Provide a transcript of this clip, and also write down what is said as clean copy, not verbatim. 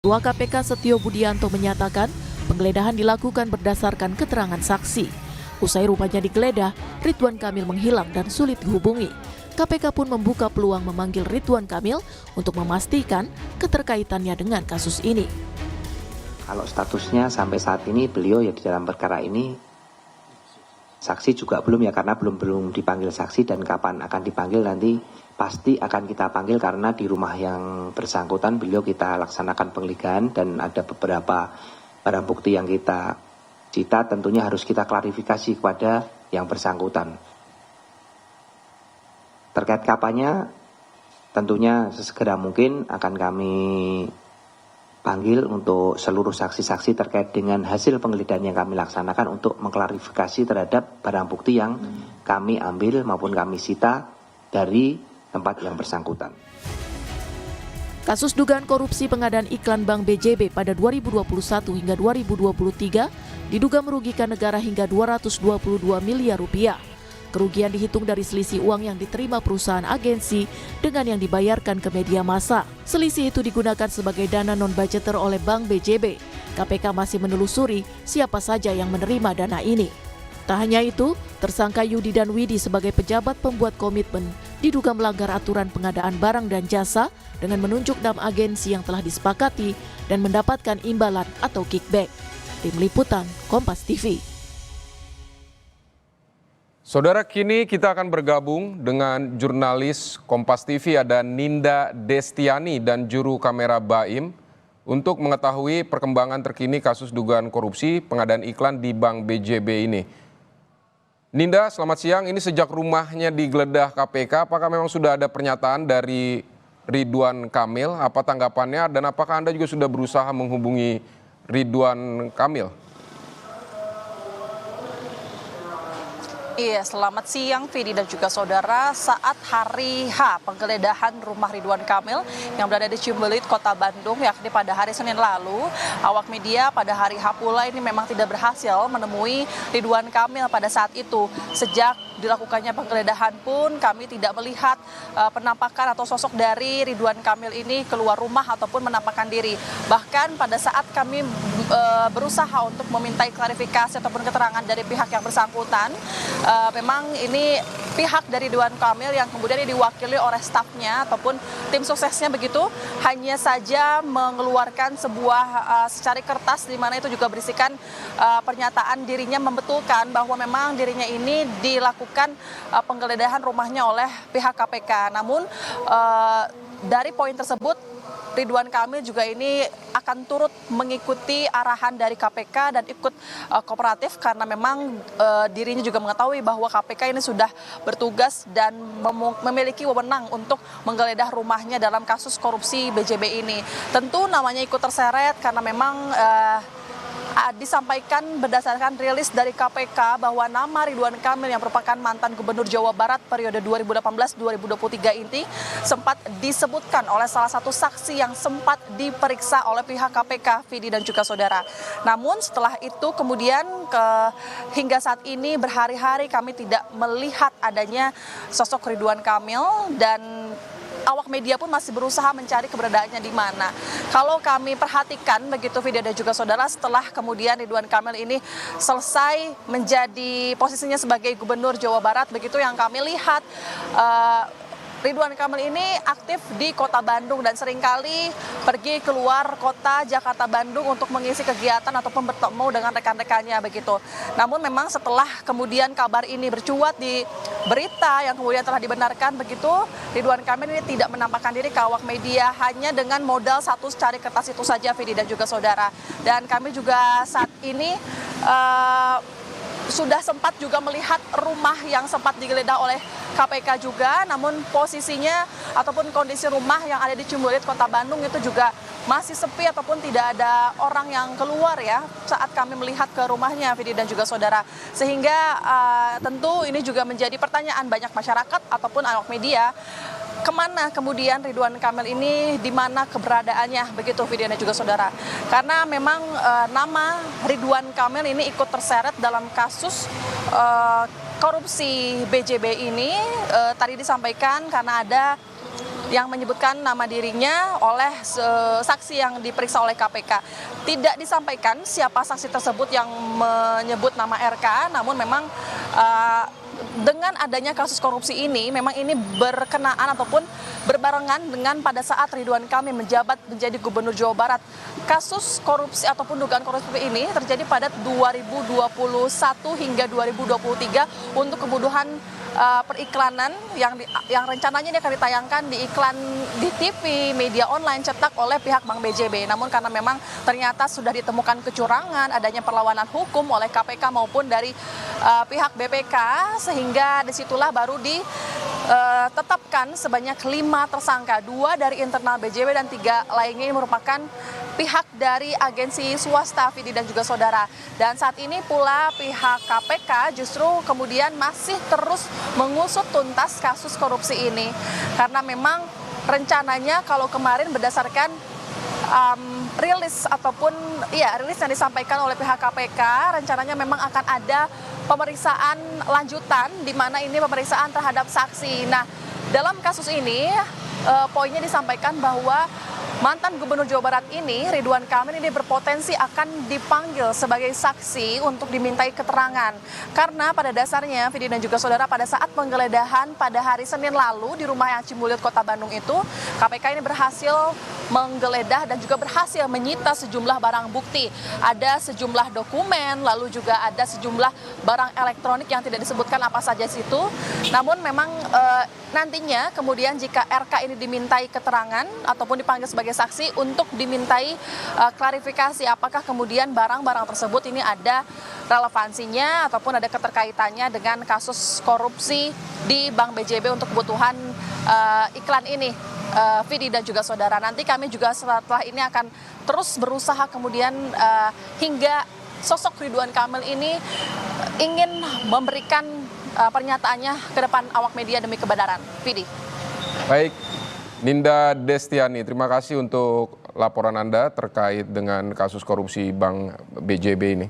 Ketua KPK Setio Budianto menyatakan penggeledahan dilakukan berdasarkan keterangan saksi. Usai rumahnya digeledah, Ridwan Kamil menghilang dan sulit dihubungi. KPK pun membuka peluang memanggil Ridwan Kamil untuk memastikan keterkaitannya dengan kasus ini. Kalau statusnya sampai saat ini beliau ya di dalam perkara ini, saksi juga belum ya, karena belum dipanggil saksi, dan kapan akan dipanggil nanti pasti akan kita panggil, karena di rumah yang bersangkutan beliau kita laksanakan penggeledahan dan ada beberapa barang bukti yang kita cita, tentunya harus kita klarifikasi kepada yang bersangkutan. Terkait kapannya, tentunya sesegera mungkin akan kami panggil untuk seluruh saksi-saksi terkait dengan hasil penggeledahan yang kami laksanakan untuk mengklarifikasi terhadap barang bukti yang kami ambil maupun kami sita dari tempat yang bersangkutan. Kasus dugaan korupsi pengadaan iklan Bank BJB pada 2021 hingga 2023 diduga merugikan negara hingga 222 miliar rupiah. Kerugian dihitung dari selisih uang yang diterima perusahaan agensi dengan yang dibayarkan ke media massa. Selisih itu digunakan sebagai dana non-budgeter oleh Bank BJB. KPK masih menelusuri siapa saja yang menerima dana ini. Tak hanya itu, tersangka Yudi dan Widi sebagai pejabat pembuat komitmen diduga melanggar aturan pengadaan barang dan jasa dengan menunjuk nama agensi yang telah disepakati dan mendapatkan imbalan atau kickback. Tim Liputan, Kompas TV. Saudara, kini kita akan bergabung dengan jurnalis Kompas TV, ada Ninda Destiani dan juru kamera Baim untuk mengetahui perkembangan terkini kasus dugaan korupsi pengadaan iklan di Bank BJB ini. Ninda, selamat siang. Ini sejak rumahnya digeledah KPK, apakah memang sudah ada pernyataan dari Ridwan Kamil? Apa tanggapannya dan apakah Anda juga sudah berusaha menghubungi Ridwan Kamil? Iya, selamat siang Vidi dan juga saudara. Saat hari H penggeledahan rumah Ridwan Kamil yang berada di Cimbelit, Kota Bandung, yakni pada hari Senin lalu, awak media pada hari H pula ini memang tidak berhasil menemui Ridwan Kamil pada saat itu. Sejak dilakukannya penggeledahan pun kami tidak melihat penampakan atau sosok dari Ridwan Kamil ini keluar rumah ataupun menampakkan diri. Bahkan pada saat kami berusaha untuk memintai klarifikasi ataupun keterangan dari pihak yang bersangkutan, memang ini pihak dari Ridwan Kamil yang kemudian diwakili oleh stafnya ataupun tim suksesnya begitu, hanya saja mengeluarkan sebuah secari kertas di mana itu juga berisikan pernyataan dirinya membetulkan bahwa memang dirinya ini dilakukan penggeledahan rumahnya oleh pihak KPK. Namun dari poin tersebut Ridwan Kamil juga ini akan turut mengikuti arahan dari KPK dan ikut kooperatif karena memang dirinya juga mengetahui bahwa KPK ini sudah bertugas dan memiliki wewenang untuk menggeledah rumahnya dalam kasus korupsi BJB ini. Tentu namanya ikut terseret karena memang disampaikan berdasarkan rilis dari KPK bahwa nama Ridwan Kamil yang merupakan mantan Gubernur Jawa Barat periode 2018-2023 ini sempat disebutkan oleh salah satu saksi yang sempat diperiksa oleh pihak KPK, Vidi dan juga saudara. Namun setelah itu kemudian hingga saat ini berhari-hari kami tidak melihat adanya sosok Ridwan Kamil dan awak media pun masih berusaha mencari keberadaannya di mana. Kalau kami perhatikan begitu video dan juga saudara, setelah kemudian Ridwan Kamil ini selesai menjadi posisinya sebagai Gubernur Jawa Barat, begitu yang kami lihat Ridwan Kamil ini aktif di Kota Bandung dan seringkali pergi keluar kota Jakarta Bandung untuk mengisi kegiatan ataupun bertemu dengan rekan-rekannya begitu. Namun memang setelah kemudian kabar ini bercuat di berita yang kemudian telah dibenarkan begitu, Ridwan Kamil ini tidak menampakkan diri ke awak media hanya dengan modal satu secari kertas itu saja, Vidi dan juga saudara. Dan kami juga saat ini sudah sempat juga melihat rumah yang sempat digeledah oleh KPK juga, namun posisinya ataupun kondisi rumah yang ada di Cimbelit, Kota Bandung itu juga masih sepi ataupun tidak ada orang yang keluar ya saat kami melihat ke rumahnya, Vidi dan juga saudara. Sehingga tentu ini juga menjadi pertanyaan banyak masyarakat ataupun awak media, kemana kemudian Ridwan Kamil ini, di mana keberadaannya begitu, Vidi dan juga saudara. Karena memang nama Ridwan Kamil ini ikut terseret dalam kasus korupsi BJB ini. Tadi disampaikan karena ada yang menyebutkan nama dirinya oleh saksi yang diperiksa oleh KPK. Tidak disampaikan siapa saksi tersebut yang menyebut nama RK, namun memang dengan adanya kasus korupsi ini, memang ini berkenaan ataupun berbarengan dengan pada saat Ridwan Kamil menjabat menjadi Gubernur Jawa Barat. Kasus korupsi ataupun dugaan korupsi ini terjadi pada 2021 hingga 2023 untuk kebutuhan periklanan yang rencananya ini akan ditayangkan di iklan di TV, media online cetak oleh pihak Bank BJB. Namun karena memang ternyata sudah ditemukan kecurangan, adanya perlawanan hukum oleh KPK maupun dari pihak BPK, sehingga disitulah baru ditetapkan sebanyak 5 tersangka, 2 dari internal BJB dan 3 lainnya ini merupakan pihak dari agensi swasta, Vidi dan juga saudara. Dan saat ini pula pihak KPK justru kemudian masih terus mengusut tuntas kasus korupsi ini. Karena memang rencananya kalau kemarin berdasarkan rilis yang disampaikan oleh pihak KPK, rencananya memang akan ada pemeriksaan lanjutan di mana ini pemeriksaan terhadap saksi. Nah, dalam kasus ini poinnya disampaikan bahwa mantan Gubernur Jawa Barat ini, Ridwan Kamil, ini berpotensi akan dipanggil sebagai saksi untuk dimintai keterangan. Karena pada dasarnya, Vidi dan juga saudara, pada saat penggeledahan pada hari Senin lalu di rumah yang Cimulyut, Kota Bandung itu, KPK ini berhasil menggeledah dan juga berhasil menyita sejumlah barang bukti. Ada sejumlah dokumen, lalu juga ada sejumlah barang elektronik yang tidak disebutkan apa saja situ. Namun memang nantinya kemudian jika RK ini dimintai keterangan ataupun dipanggil sebagai saksi untuk dimintai klarifikasi apakah kemudian barang-barang tersebut ini ada relevansinya ataupun ada keterkaitannya dengan kasus korupsi di Bank BJB untuk kebutuhan iklan ini. Vidi dan juga saudara, nanti kami juga setelah ini akan terus berusaha kemudian hingga sosok Ridwan Kamil ini ingin memberikan pernyataannya ke depan awak media demi kebenaran. Vidi. Baik, Ninda Destiani, terima kasih untuk laporan Anda terkait dengan kasus korupsi Bank BJB ini.